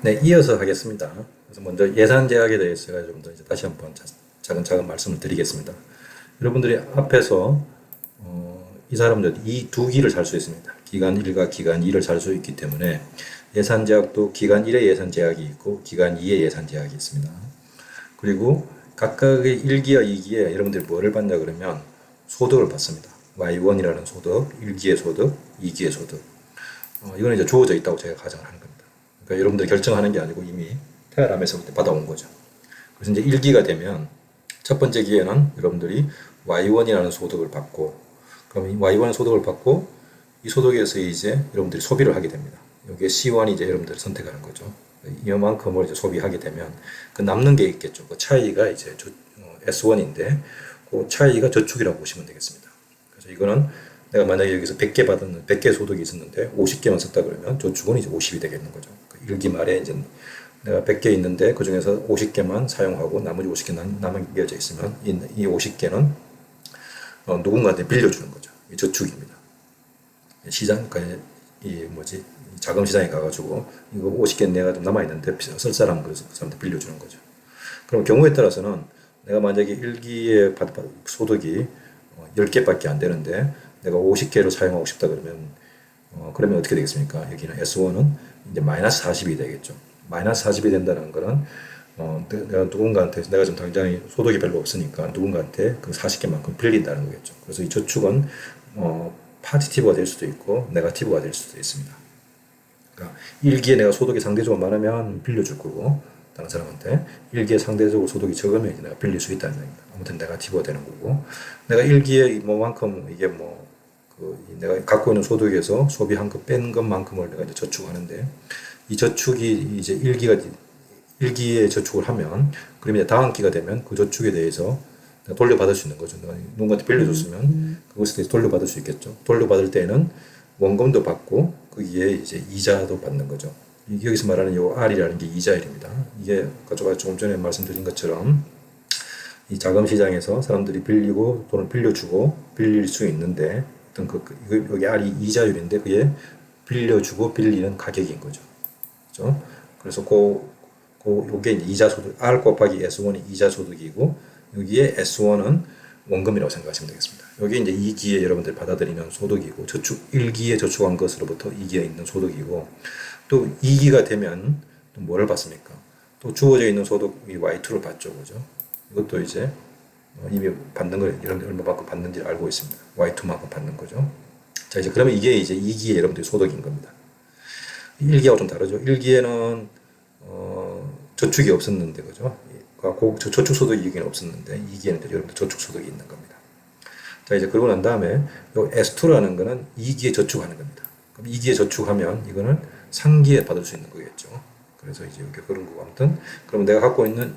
네, 이어서 하겠습니다. 그래서 먼저 예산 제약에 대해서 제가 좀 더 이제 다시 한번 차근차근 말씀을 드리겠습니다. 여러분들이 앞에서 이 사람들 이 두 기를 살 수 있습니다. 기간 1과 기간 2를 살 수 있기 때문에 예산 제약도 기간 1의 예산 제약이 있고 기간 2의 예산 제약이 있습니다. 그리고 각각의 1기와 2기에 여러분들이 뭐를 받냐 그러면 소득을 받습니다. Y1이라는 소득, 1기의 소득, 2기의 소득. 이거는 이제 주어져 있다고 제가 가정을 하는 겁니다. 그러니까 여러분들이 결정하는 게 아니고 이미 태어나면서부터 받아온 거죠. 그래서 이제 1기가 되면 첫 번째 기에는 여러분들이 Y1이라는 소득을 받고, 그럼 이 Y1 소득을 받고 이 소득에서 이제 여러분들이 소비를 하게 됩니다. 여기에 C1이 이제 여러분들이 선택하는 거죠. 이만큼을 이제 소비하게 되면 그 남는 게 있겠죠. 그 차이가 이제 S1인데 그 차이가 저축이라고 보시면 되겠습니다. 그래서 이거는 내가 만약에 여기서 100개 받은 100개 소득이 있었는데 50개만 썼다 그러면 저축은 이제 50이 되겠는 거죠. 그 1기 말에 이제 내가 100개 있는데 그 중에서 50개만 사용하고 나머지 50개 남겨져 있으면 이 50개는 누군가한테 빌려주는 거죠. 이 저축입니다. 시장, 그러니까 이 뭐지, 자금 시장에 가가지고 이거 50개 내가 좀 남아있는데 쓸 사람 그 사람한테 빌려주는 거죠. 그럼 경우에 따라서는 내가 만약에 1기의 소득이 10개밖에 안 되는데 내가 50개로 사용하고 싶다 그러면 어떻게 되겠습니까? 여기는 S1은 이제 마이너스 40이 되겠죠. 마이너스 40이 된다는 거는 내가 누군가한테 내가 지금 당장 소득이 별로 없으니까 누군가한테 그 40개만큼 빌린다는 거겠죠. 그래서 이 저축은 파지티브가 될 수도 있고 네거티브가 될 수도 있습니다. 그러니까 1기에 내가 소득이 상대적으로 많으면 빌려줄 거고 다른 사람한테 1기에 상대적으로 소득이 적으면 내가 빌릴 수 있다는 얘기입니다. 아무튼 네거티브가 되는 거고 내가 1기에 뭐만큼 이게 내가 갖고 있는 소득에서 소비한 거 뺀 것만큼을 내가 이제 저축하는데 이 저축이 이제 1기에 저축을 하면 그러면 이제 다음 기가 되면 그 저축에 대해서 돌려받을 수 있는 거죠. 내가 누군가한테 빌려줬으면 그것에 대해서 돌려받을 수 있겠죠. 돌려받을 때는 원금도 받고 거기에 이제 이자도 받는 거죠. 여기서 말하는 요 R이라는 게 이자율입니다. 이게 제가 조금 전에 말씀드린 것처럼 이 자금 시장에서 사람들이 빌리고 돈을 빌려주고 빌릴 수 있는데 어떤 여기 R이 이자율인데 그게 빌려주고 빌리는 가격인 거죠. 그죠? 그래서 요게 이제 이자 소득, R 곱하기 S1이 이자 소득이고 여기에 S1은 원금이라고 생각하시면 되겠습니다. 여기 이제 2기에 여러분들이 받아들이는 소득이고 저축 1기에 저축한 것으로부터 2기에 있는 소득이고 또 2기가 되면 또 뭐를 받습니까? 또 주어져 있는 소득이 Y2를 받죠. 그죠? 이것도 이제 이미 받는 걸 여러분들 얼마만큼 받는지 알고 있습니다. Y2만큼 받는 거죠. 자, 이제 그러면 이게 이제 2기에 여러분들이 소득인 겁니다. 1기하고 좀 다르죠. 1기에는 저축이 없었는데 그죠? 저축 소득이 여기는 없었는데 2기에는 여러분들 저축 소득이 있는 겁니다. 자, 이제 그러고 난 다음에 요 S2라는 거는 2기에 저축하는 겁니다. 그럼 2기에 저축하면 이거는 3기에 받을 수 있는 거겠죠. 그래서 이제 이렇게 그런 거고 아무튼 그러면 내가 갖고 있는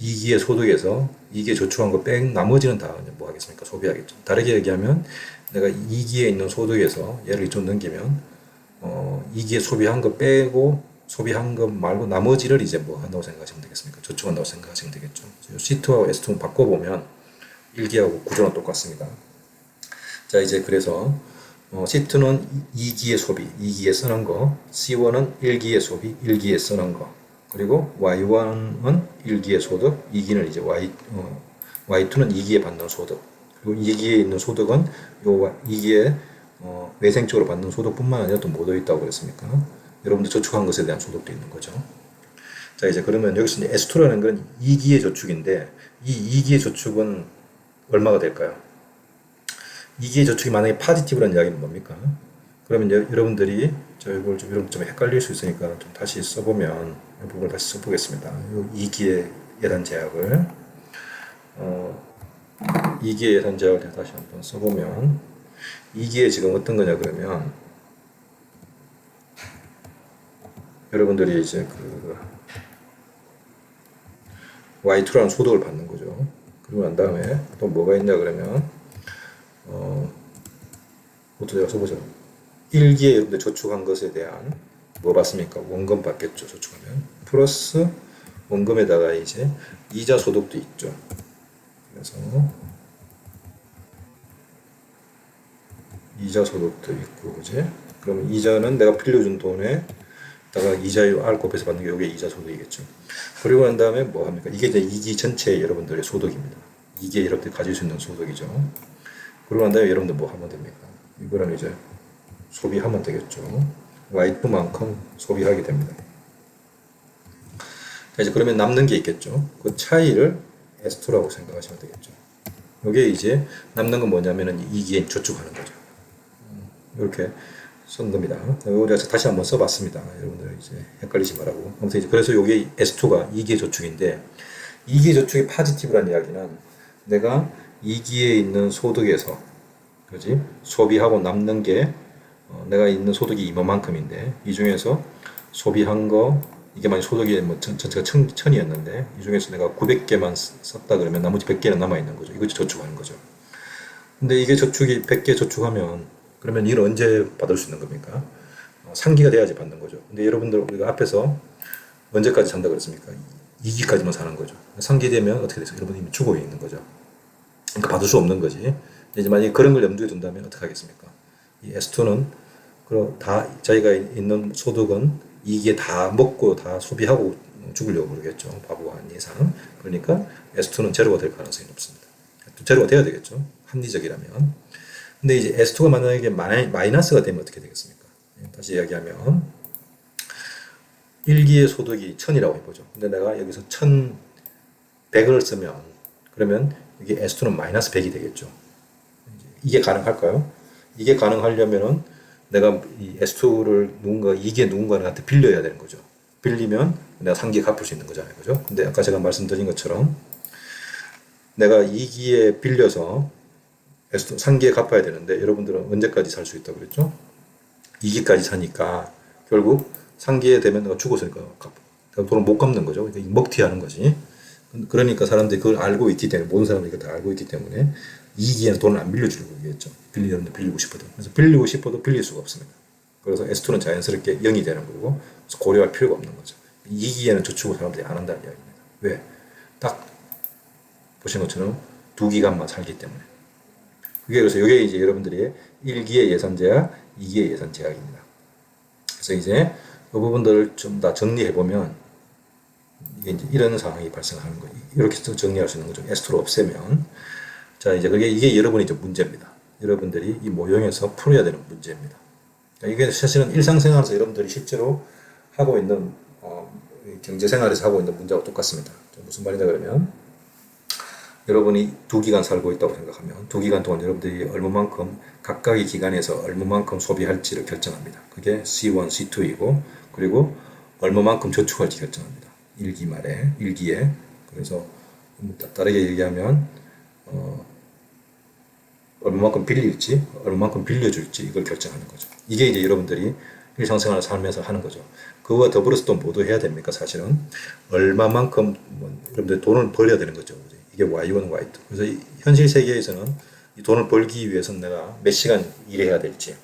2기의 소득에서 2기에 저축한 거 뺀 나머지는 다 뭐 하겠습니까? 소비하겠죠. 다르게 얘기하면 내가 2기에 있는 소득에서 얘를 좀 넘기면 2기에 소비한 거 빼고 소비한 것 말고 나머지를 이제 뭐 한다고 생각하시면 되겠습니까? 저축한다고 생각하시면 되겠죠. C2하고 S2 바꿔보면 1기하고 구조는 똑같습니다. 자, 이제 그래서 C2는 2기의 소비, 2기에 쓰는 거, C1은 1기의 소비, 1기에 쓰는 거, 그리고 Y1은 1기의 소득, 2기는 이제 Y2는 2기에 받는 소득, 그리고 2기에 있는 소득은 요 2기에 외생적으로 받는 소득뿐만 아니라 또 뭐도 있다고 그랬습니까? 여러분들 저축한 것에 대한 소득도 있는 거죠. 자, 이제 그러면 여기서 이제 S2라는 건 2기의 저축인데 이 2기의 저축은 얼마가 될까요? 2기의 저축이 만약에 파지티브라는 이야기는 뭡니까? 그러면 여러분들이 이걸 좀 헷갈릴 수 있으니까 좀 다시 써보면 이 부분을 다시 써보겠습니다. 이 2기의 예산 제약을 2기의 예산 제약을 다시 한번 써보면 2기에 지금 어떤 거냐 그러면 여러분들이 이제 Y2라는 소득을 받는 거죠. 그리고 난 다음에 또 뭐가 있냐 그러면 그것도 제가 써보죠. 1기에 여러분들 저축한 것에 대한 뭐 받습니까? 원금 받겠죠. 저축하면 플러스 원금에다가 이제 이자 소득도 있죠. 그래서 이자 소득도 있고 그지? 그러면 이자는 내가 빌려준 돈에 다가 이자율 R 곱해서 받는 게 이게 이자 소득이겠죠. 그리고 난 다음에 뭐 합니까? 이게 이제 2기 전체 여러분들의 소득입니다. 이게 여러분들이 가질 수 있는 소득이죠. 그리고 난 다음에 여러분들 뭐 하면 됩니까? 이거는 이제 소비하면 되겠죠. Y2만큼 소비하게 됩니다. 이제 그러면 남는 게 있겠죠. 그 차이를 S2라고 생각하시면 되겠죠. 이게 이제 남는 건 뭐냐면은 2기에 저축하는 거죠. 이렇게 쓴 겁니다. 우리가 다시 한번 써봤습니다. 여러분들 이제 헷갈리지 말라고. 아무튼 이제 그래서 이게 S2가 2기의 저축인데 2기의 저축의 파지티브란 이야기는 내가 2기에 있는 소득에서 그지 소비하고 남는 게 내가 있는 소득이 이만큼인데 이 중에서 소비한 거 이게 만약 소득이 뭐 전체가 1000이었는데 이 중에서 내가 900개만 썼다 그러면 나머지 100개는 남아 있는 거죠. 이거 저축하는 거죠. 근데 이게 저축이 100개 저축하면 그러면 이걸 언제 받을 수 있는 겁니까? 상기가 돼야지 받는 거죠. 근데 여러분들 우리가 앞에서 언제까지 산다 그랬습니까? 2기까지만 사는 거죠. 상기되면 어떻게 되죠? 여러분 이미 죽어 있는 거죠. 그러니까 받을 수 없는 거지. 이제 만약에 그런 걸 염두에 둔다면 어떻게 하겠습니까? 이 S2는 다 자기가 있는 소득은 2기에 다 먹고 다 소비하고 죽으려고 그러겠죠. 바보가 아닌 이상. 그러니까 S2는 제로가 될 가능성이 높습니다. 제로가 돼야 되겠죠. 합리적이라면. 근데 이제 S2가 만약에 마이너스가 되면 어떻게 되겠습니까? 다시 이야기하면 1기의 소득이 1000이라고 해보죠. 근데 내가 여기서 1100을 쓰면 그러면 이게 S2는 마이너스 100이 되겠죠. 이게 가능할까요? 이게 가능하려면은 내가 이 S2를 이게 누군가한테 빌려야 되는 거죠. 빌리면 내가 상기에 갚을 수 있는 거잖아요. 그죠? 근데 아까 제가 말씀드린 것처럼 내가 2기에 빌려서 S2 상기에 갚아야 되는데 여러분들은 언제까지 살 수 있다고 그랬죠? 2기까지 사니까 결국 상기에 되면 내가 죽었으니까 돈을 못 갚는 거죠. 먹튀하는 거지. 그러니까 사람들이 그걸 알고 있기 때문에 모든 사람들이 그걸 다 알고 있기 때문에 2기에는 돈을 안 빌려주려고 하겠죠. 빌리고 싶어도. 그래서 빌리고 싶어도 빌릴 수가 없습니다. 그래서 S2는 자연스럽게 0이 되는 거고 고려할 필요가 없는 거죠. 2기에는 저축을 사람들이 안 한다는 이야기입니다. 왜? 딱 보신 것처럼 2기간만 살기 때문에. 그래서 이게 이제 여러분들이 1기의 예산 제약, 2기의 예산 제약입니다. 그래서 이제 그 부분들을 좀 다 정리해 보면 이게 이제 이런 상황이 발생하는 거예요. 이렇게 정리할 수 있는 거죠. S2를 없애면. 자, 이제 이게 여러분의 이제 문제입니다. 여러분들이 이 모형에서 풀어야 되는 문제입니다. 이게 사실은 일상생활에서 여러분들이 실제로 하고 있는, 경제생활에서 하고 있는 문제하고 똑같습니다. 무슨 말이냐 그러면, 여러분이 2기간 살고 있다고 생각하면, 2기간 동안 여러분들이 얼마만큼, 각각의 기간에서 얼마만큼 소비할지를 결정합니다. 그게 C1, C2이고, 그리고 얼마만큼 저축할지 결정합니다. 1기에. 그래서, 다르게 얘기하면, 얼마만큼 빌릴지, 얼마만큼 빌려줄지 이걸 결정하는 거죠. 이게 이제 여러분들이 일상생활을 살면서 하는 거죠. 그와 더불어서 또 뭐도 해야 됩니까? 사실은 얼마만큼 여러분들 돈을 벌어야 되는 거죠. 이게 Y1, Y2. 그래서 현실 세계에서는 이 돈을 벌기 위해서는 내가 몇 시간 일해야 될지,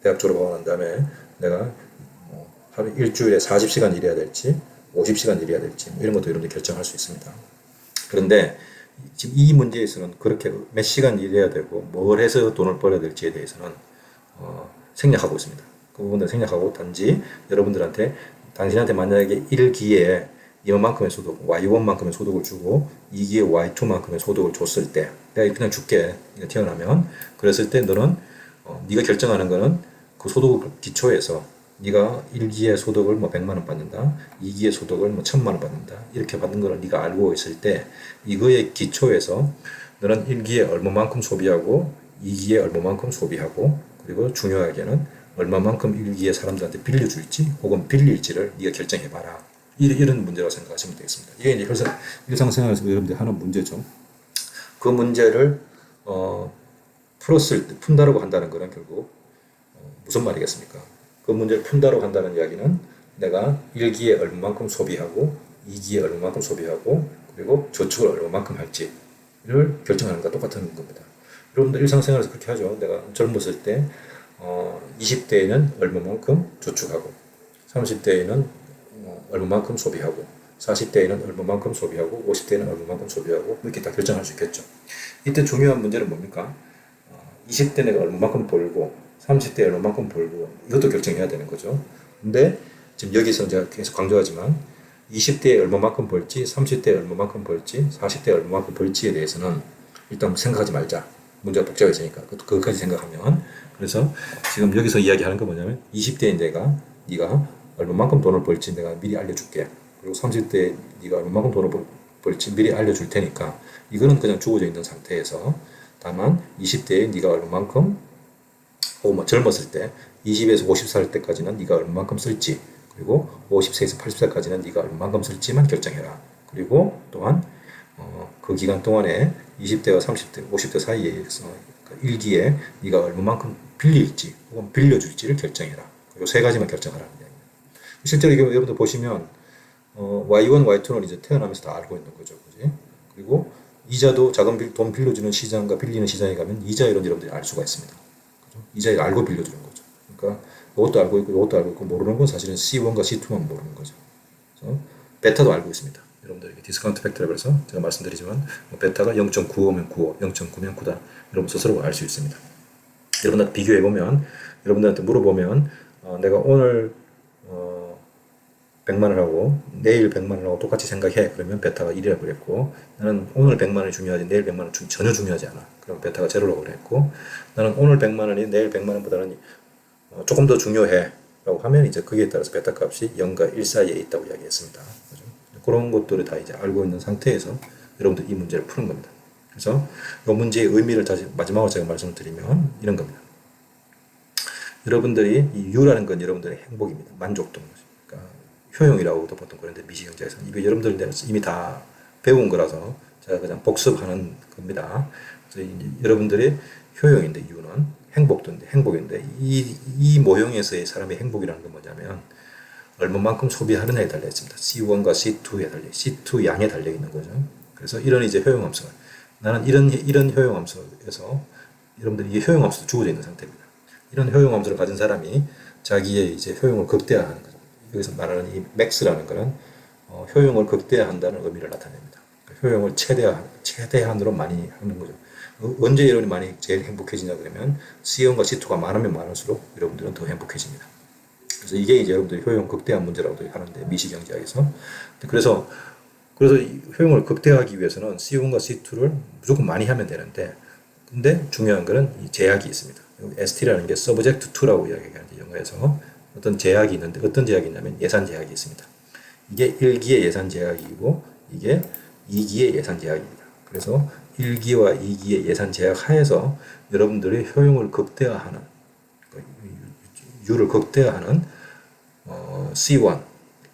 대학 졸업하고 난 다음에 내가 하루 일주일에 40시간 일해야 될지, 50시간 일해야 될지 이런 것도 여러분들이 결정할 수 있습니다. 그런데 지금 이 문제에서는 그렇게 몇 시간 일해야 되고 뭘 해서 돈을 벌어야 될지에 대해서는 생략하고 있습니다. 그 부분을 생략하고 단지 여러분들한테 당신한테 만약에 1기에 이만큼의 소득, Y1만큼의 소득을 주고 2기에 Y2만큼의 소득을 줬을 때 내가 그냥 줄게. 태어나면 그랬을 때 너는 네가 결정하는 거는 그 소득 기초에서 네가 1기의 소득을 100만 원 받는다. 2기의 소득을 1000만 원 받는다. 이렇게 받는 걸 네가 알고 있을 때 이거의 기초에서 너는 1기에 얼마만큼 소비하고 2기에 얼마만큼 소비하고 그리고 중요하게는 얼마만큼 1기의 사람들한테 빌려줄지 혹은 빌릴지를 네가 결정해봐라. 이런 문제라고 생각하시면 되겠습니다. 이게 이제 일상생활에서 여러분들이 하는 문제죠. 그 문제를 푼다라고 한다는 거는 결국 무슨 말이겠습니까? 그 문제를 푼다고 한다는 이야기는 내가 1기에 얼마만큼 소비하고 2기에 얼마만큼 소비하고 그리고 저축을 얼마만큼 할지를 결정하는 것과 똑같은 겁니다. 여러분들 일상생활에서 그렇게 하죠. 내가 젊었을 때 20대에는 얼마만큼 저축하고 30대에는 얼마만큼 소비하고 40대에는 얼마만큼 소비하고 50대에는 얼마만큼 소비하고 이렇게 다 결정할 수 있겠죠. 이때 중요한 문제는 뭡니까? 20대 내가 얼마만큼 벌고 30대에 얼마만큼 벌고 이것도 결정해야 되는 거죠. 근데 지금 여기서 제가 계속 강조하지만 20대에 얼마만큼 벌지, 30대에 얼마만큼 벌지, 40대에 얼마만큼 벌지에 대해서는 일단 생각하지 말자. 문제가 복잡해지니까 그것까지 생각하면. 그래서 지금 여기서 이야기하는 건 뭐냐면 20대인 네가 얼마만큼 돈을 벌지 내가 미리 알려줄게. 그리고 30대에 네가 얼마만큼 돈을 벌지 미리 알려줄 테니까 이거는 그냥 주어져 있는 상태에서 다만 20대에 네가 얼마만큼 젊었을 때 20에서 50살 때까지는 네가 얼마만큼 쓸지 그리고 50세에서 80살까지는 네가 얼마만큼 쓸지만 결정해라. 그리고 또한 그 기간 동안에 20대와 30대, 50대 사이에서 일기에 네가 얼마만큼 빌릴지 혹은 빌려줄지를 결정해라. 이 세 가지만 결정하라는 이야기입니다. 실제로 이게 여러분들 보시면 Y1, Y2는 이제 태어나면서 다 알고 있는 거죠. 그지? 그리고 이자도 돈 빌려주는 시장과 빌리는 시장에 가면 이자 이론 여러분들이 알 수가 있습니다. 그죠? 이자를 알고 빌려주는 거죠. 그러니까 이것도 알고 있고 이것도 알고 있고 모르는 건 사실은 C1과 C2만 모르는 거죠. 그래서 베타도 알고 있습니다. 여러분들 디스카운트 팩터라고 해서 제가 말씀드리지만 베타가 0.95면 95, 0.9면 9다. 여러분 스스로 알 수 있습니다. 여러분들 비교해 보면 여러분들한테 물어보면 내가 오늘 100만 원하고 내일 100만 원하고 똑같이 생각해. 그러면 베타가 1이라고 그랬고 나는 오늘 100만 원이 중요하지 내일 100만 원 전혀 중요하지 않아. 그럼 베타가 제로라고 그랬고 나는 오늘 100만 원이 내일 100만 원보다는 조금 더 중요해 라고 하면 이제 거기에 따라서 베타 값이 0과 1 사이에 있다고 이야기했습니다. 그죠? 그런 것들을 다 이제 알고 있는 상태에서 여러분들 이 문제를 푸는 겁니다. 그래서 이 문제의 의미를 다시 마지막으로 제가 말씀을 드리면 이런 겁니다. 여러분들이 이 U라는 건 여러분들의 행복입니다. 만족도. 그러니까 효용이라고도 보통 그런데 미시경제에서는 이거 여러분들 이미 다 배운 거라서 제가 그냥 복습하는 겁니다. 그래서 여러분들의 효용인데 U는 행복인데 이 모형에서의 사람의 행복이라는 건 뭐냐면 얼마만큼 소비하느냐에 달려 있습니다. C1과 C2에 달려, C2 양에 달려 있는 거죠. 그래서 이런 이제 효용함수가 나는 이런 효용함수에서 여러분들이 이 효용함수도 주어져 있는 상태입니다. 이런 효용함수를 가진 사람이 자기의 이제 효용을 극대화하는 거죠. 여기서 말하는 이 맥스라는 것은 효용을 극대화한다는 의미를 나타냅니다. 효용을 최대한으로 많이 하는 거죠. 언제 여러분이 많이 제일 행복해지냐 그러면 C1과 C2가 많으면 많을수록 여러분들은 더 행복해집니다. 그래서 이게 이제 여러분들이 효용 극대화 문제라고도 하는데 미시경제학에서 그래서 효용을 극대화하기 위해서는 C1과 C2를 무조건 많이 하면 되는데 근데 중요한 거는 이 제약이 있습니다. ST라는 게 subject to라고 이야기하는데 영어에서 어떤 제약이 있는데 어떤 제약이 있냐면 예산 제약이 있습니다. 이게 1기의 예산 제약이고 이게 2기의 예산 제약입니다. 그래서 1기와 2기의 예산 제약 하에서 여러분들이 효용을 극대화하는 U를 극대화하는 C1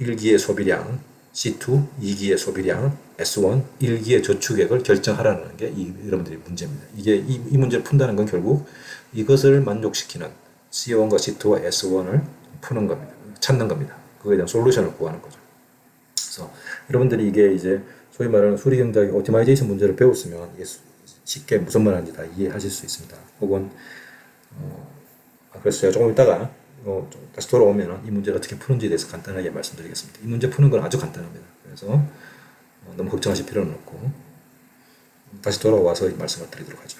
1기의 소비량, C2 2기의 소비량, S1 1기의 저축액을 결정하라는 게 여러분들의 문제입니다. 이 문제를 푼다는 건 결국 이것을 만족시키는 C1과 C2와 S1을 푸는 겁니다. 찾는 겁니다. 그거에 대한 솔루션을 구하는 거죠. 그래서 여러분들이 이게 이제 소위 말하는 수리경제학의 오티마이제이션 문제를 배웠으면 이게 쉽게 무슨 말하는지 다 이해하실 수 있습니다. 혹은 그래서 제가 조금 있다가 다시 돌아오면 이 문제를 어떻게 푸는지에 대해서 간단하게 말씀드리겠습니다. 이 문제 푸는 건 아주 간단합니다. 그래서 너무 걱정하실 필요는 없고 다시 돌아와서 이 말씀을 드리도록 하죠.